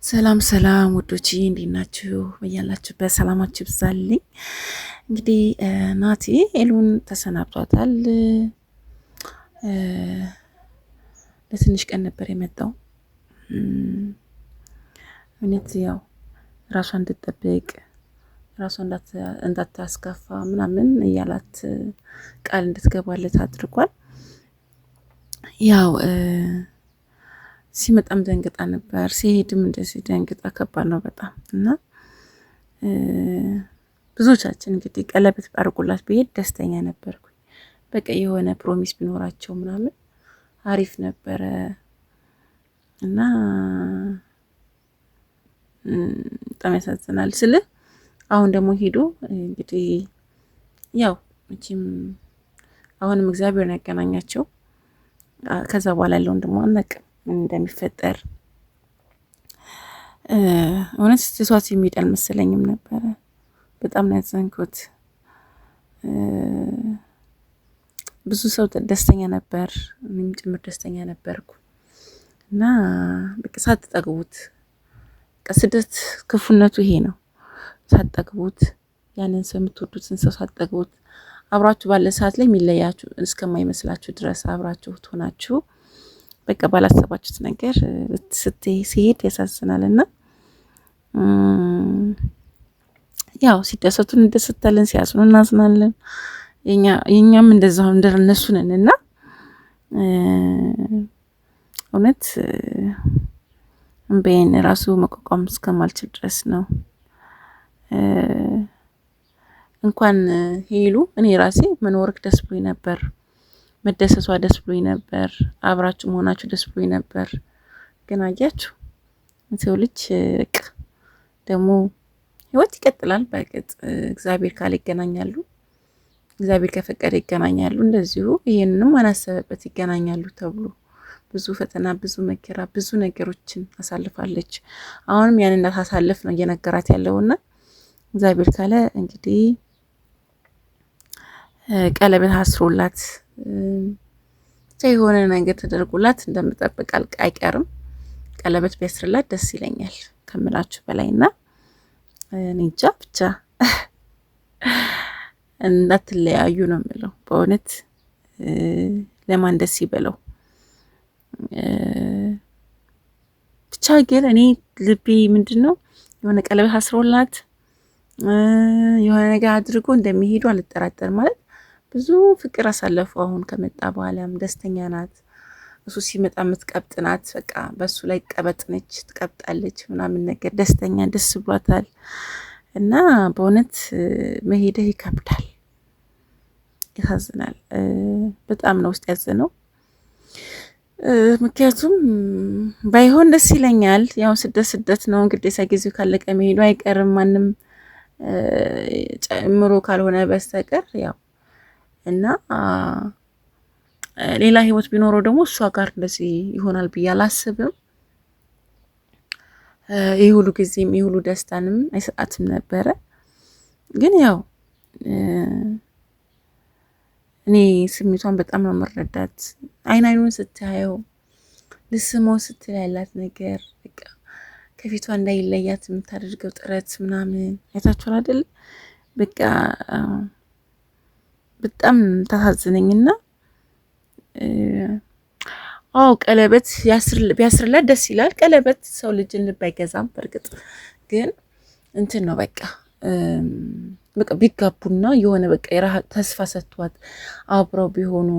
ሰላም ሰላም ውዶቼ እንዴት ናችሁ? በያላችሁበት ሰላማችሁ ይብዛልኝ። እንግዲህ ናቲ ኤሉን ተሰናብቷታል። ለትንሽ ቀን ነበር የመጣው። እውነት ያው ራሷን እንድትጠብቅ ራሷን እንዳታስከፋ ምናምን እያላት ቃል እንድትገባለት አድርጓል። ያው ሲመጣም ደንግጣ ነበር፣ ሲሄድም እንደዚህ ደንግጣ ከባድ ነው በጣም እና ብዙዎቻችን እንግዲህ ቀለበት አድርጎላት ብሄድ ደስተኛ ነበርኩኝ። በቃ የሆነ ፕሮሚስ ቢኖራቸው ምናምን አሪፍ ነበረ እና በጣም ያሳዝናል ስልህ አሁን ደግሞ ሄዶ እንግዲህ ያው መቼም አሁንም እግዚአብሔር ነው ያገናኛቸው። ከዛ በኋላ ያለውን ደግሞ አናውቅም ምን እንደሚፈጠር። እውነት ትቷት የሚሄድ አልመሰለኝም ነበረ። በጣም ነው ያዘንኩት። ብዙ ሰው ደስተኛ ነበር፣ እኔም ጭምር ደስተኛ ነበርኩ እና በቃ ሳትጠግቡት ስደት ክፉነቱ ይሄ ነው። ሳትጠግቡት ያንን ሰው የምትወዱትን ሰው ሳትጠግቡት አብራችሁ ባለ ሰዓት ላይ የሚለያችሁ እስከማይመስላችሁ ድረስ አብራችሁ ሆናችሁ በቃ ባላሰባችሁት ነገር ሲሄድ ያሳዝናልና ያው ሲደሰቱ እንደሰታለን፣ ሲያዝኑ እናዝናለን። የኛም እንደዛው እንደነሱ ነንና እውነት እንበይን ራሱ መቋቋም እስከማልችል ድረስ ነው። እንኳን ሄሉ እኔ ራሴ መኖርክ ደስ ብሎኝ ነበር፣ መደሰቷ ደስ ብሎኝ ነበር፣ አብራችሁ መሆናችሁ ደስ ብሎኝ ነበር። ግን አያችሁ ሰው ልጅ በቃ ደግሞ ህይወት ይቀጥላል። በእርግጥ እግዚአብሔር ካለ ይገናኛሉ፣ እግዚአብሔር ከፈቀደ ይገናኛሉ። እንደዚሁ ይሄንንም አናሰበበት ይገናኛሉ ተብሎ ብዙ ፈተና፣ ብዙ መከራ፣ ብዙ ነገሮችን አሳልፋለች። አሁንም ያን እንዳታሳልፍ ነው እየነገራት ያለውና እግዚአብሔር ካለ እንግዲህ ቀለበት አስሮላት የሆነ ነገር ተደርጎላት እንደምጠብቅ አይቀርም። ቀለበት ቢያስርላት ደስ ይለኛል ከምላችሁ በላይና እንጃ ብቻ እንዳትለያዩ ነው የምለው። በእውነት ለማን ደስ ይበለው ብቻ። ግን እኔ ልቤ ምንድነው የሆነ ቀለበት አስሮላት የሆነ ነገር አድርጎ እንደሚሄዱ አልጠራጠርም። ማለት ብዙ ፍቅር አሳለፉ። አሁን ከመጣ በኋላም ደስተኛ ናት። እሱ ሲመጣ የምትቀብጥ ናት። በቃ በሱ ላይ ቀበጥ ነች፣ ትቀብጣለች ምናምን ነገር ደስተኛ ደስ ብሏታል። እና በእውነት መሄድህ ይከብዳል፣ ያሳዝናል። በጣም ነው ውስጥ ያዘነው። ምክንያቱም ባይሆን ደስ ይለኛል። ያው ስደት ነው እንግዲህ ጊዜው ካለቀ መሄዱ አይቀርም ማንም ጨምሮ ካልሆነ በስተቀር ያው እና ሌላ ህይወት ቢኖረው ደግሞ እሷ ጋር እንደዚህ ይሆናል ብዬ አላስብም። ይህ ሁሉ ጊዜም ይህ ሁሉ ደስታንም አይሰጣትም ነበረ። ግን ያው እኔ ስሜቷን በጣም ነው መረዳት። አይኑን ስታየው ልስመው ስትል ያላት ነገር በቃ ከፊቷ እንዳይለያት የምታደርገው ጥረት ምናምን አይታችኋል አይደል? በቃ በጣም ታሳዝነኝና አዎ ቀለበት ቢያስርላት ደስ ይላል። ቀለበት ሰው ልጅን ልብ አይገዛም። በእርግጥ ግን እንትን ነው በቃ ቢጋቡና የሆነ በቃ ተስፋ ሰጥቷት አብረው ቢሆኑ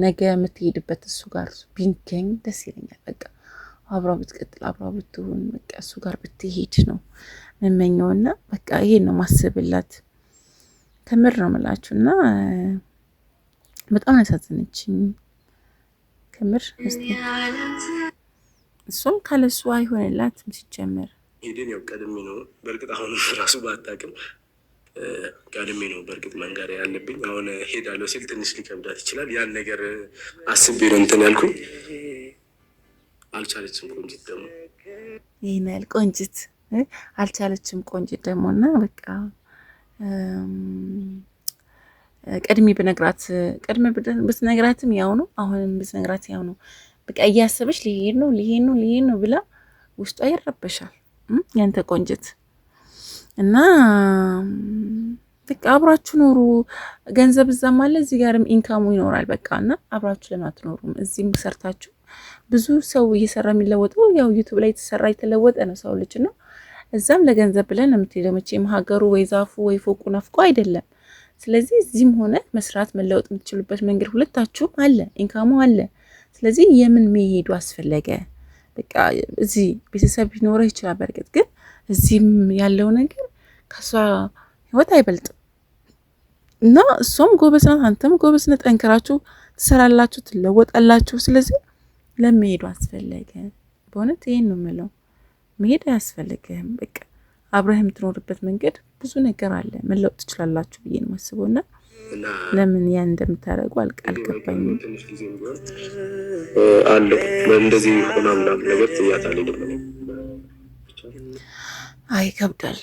ነገ የምትሄድበት እሱ ጋር ቢገኝ ደስ ይለኛል። በቃ አብረው ብትቀጥል አብረው ብትሆን በቃ እሱ ጋር ብትሄድ ነው መመኘውና በቃ ይሄን ነው ማስብላት። ከምር ነው የምላችሁና በጣም ያሳዝነችኝ ከምር። እሱም ካለሱ አይሆንላትም ሲጀመር። ሄደን ያው ቀድሜ ነው በእርግጥ አሁን ራሱ ባታውቅም ቀድሜ ነው በእርግጥ መንገር ያለብኝ። አሁን ሄዳለሁ ሲል ትንሽ ሊከብዳት ይችላል። ያን ነገር አስቤ ነው እንትን ያልኩኝ። አልቻለችም ቆንጂት ደግሞ ይሄን ያህል ቆንጂት አልቻለችም ቆንጂት ደግሞ እና በቃ ቀድሜ ብትነግራትም ያው ነው። አሁንም ብትነግራት ያው ነው። በቃ እያሰበች ሊሄድ ነው ብላ ውስጧ ይረበሻል። ያንተ ቆንጅት እና በቃ አብራችሁ ኖሩ። ገንዘብ እዛም አለ እዚህ ጋርም ኢንካሙ ይኖራል። በቃ እና አብራችሁ ለምን አትኖሩም? እዚህም ሰርታችሁ ብዙ ሰው እየሰራ የሚለወጠው ያው ዩቲዩብ ላይ የተሰራ የተለወጠ ነው ሰው ልጅ ነው። እዛም ለገንዘብ ብለን የምትሄደው መቼም ሀገሩ ወይ ዛፉ ወይ ፎቁ ነፍቆ አይደለም። ስለዚህ እዚህም ሆነ መስራት መለወጥ የምትችሉበት መንገድ ሁለታችሁም አለ፣ ኢንካሙ አለ። ስለዚህ የምን መሄዱ አስፈለገ? በቃ እዚህ ቤተሰብ ሊኖረህ ይችላል። በእርግጥ ግን እዚህም ያለው ነገር ከሷ ህይወት አይበልጥም እና እሷም ጎበዝ ናት፣ አንተም ጎበዝ ነህ። ጠንክራችሁ ትሰራላችሁ፣ ትለወጣላችሁ። ስለዚህ ለመሄዱ አስፈለገ? በእውነት ይሄን ነው የምለው። መሄድ አያስፈልግህም። በቃ አብረህ የምትኖርበት መንገድ ብዙ ነገር አለ፣ መለወጥ ትችላላችሁ ብዬ ነው የማስበው። እና ለምን ያን እንደምታደርጉ አልገባኝም። አለው እንደዚህ ሆና ምናምን ነገር ትያታለህ። አይ ይከብዳል።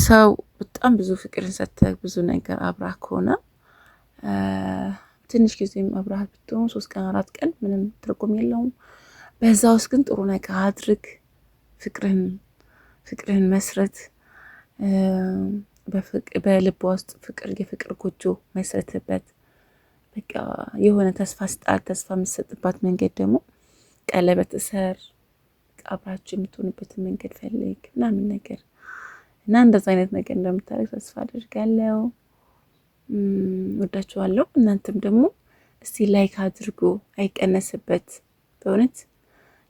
ሰው በጣም ብዙ ፍቅርን ሰጥተህ ብዙ ነገር አብራህ ከሆነ ትንሽ ጊዜም አብራህ ብትሆን 3 ቀን 4 ቀን ምንም ትርጉም የለውም። በዛ ውስጥ ግን ጥሩ ነገር አድርግ። ፍቅርህን መስረት፣ በልቧ ውስጥ የፍቅር ጎጆ መስረትበት። በቃ የሆነ ተስፋ ስጣት። ተስፋ የምትሰጥባት መንገድ ደግሞ ቀለበት እሰር፣ አብራችሁ የምትሆንበትን መንገድ ፈልግ ምናምን ነገር እና እንደዛ አይነት ነገር እንደምታደርግ ተስፋ አድርጋለሁ። ወዳችኋለሁ። እናንተም ደግሞ እስቲ ላይክ አድርጉ፣ አይቀነስበት። በእውነት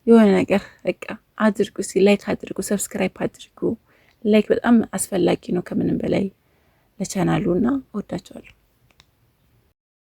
የሆነ ነገር በቃ አድርጉ። እስቲ ላይክ አድርጉ፣ ሰብስክራይብ አድርጉ። ላይክ በጣም አስፈላጊ ነው ከምንም በላይ ለቻናሉና ወዳችኋለሁ።